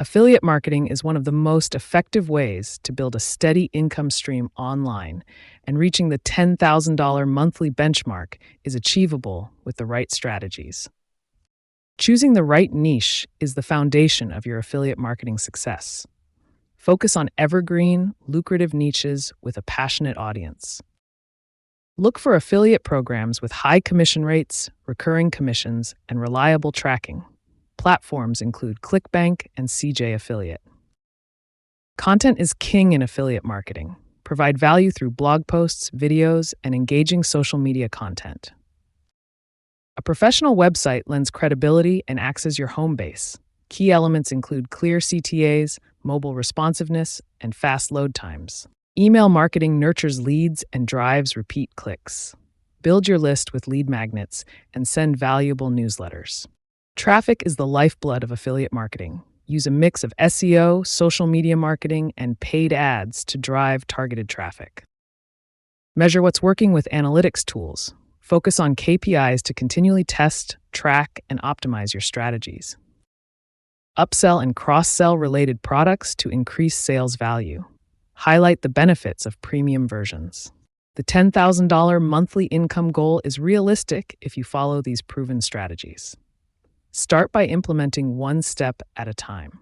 Affiliate marketing is one of the most effective ways to build a steady income stream online, and reaching the $10,000 monthly benchmark is achievable with the right strategies. Choosing the right niche is the foundation of your affiliate marketing success. Focus on evergreen, lucrative niches with a passionate audience. Look for affiliate programs with high commission rates, recurring commissions, and reliable tracking. Platforms include ClickBank and CJ Affiliate. Content is king in affiliate marketing. Provide value through blog posts, videos, and engaging social media content. A professional website lends credibility and acts as your home base. Key elements include clear CTAs, mobile responsiveness, and fast load times. Email marketing nurtures leads and drives repeat clicks. Build your list with lead magnets and send valuable newsletters. Traffic is the lifeblood of affiliate marketing. Use a mix of SEO, social media marketing, and paid ads to drive targeted traffic. Measure what's working with analytics tools. Focus on KPIs to continually test, track, and optimize your strategies. Upsell and cross-sell related products to increase sales value. Highlight the benefits of premium versions. The $10,000 monthly income goal is realistic if you follow these proven strategies. Start by implementing one step at a time.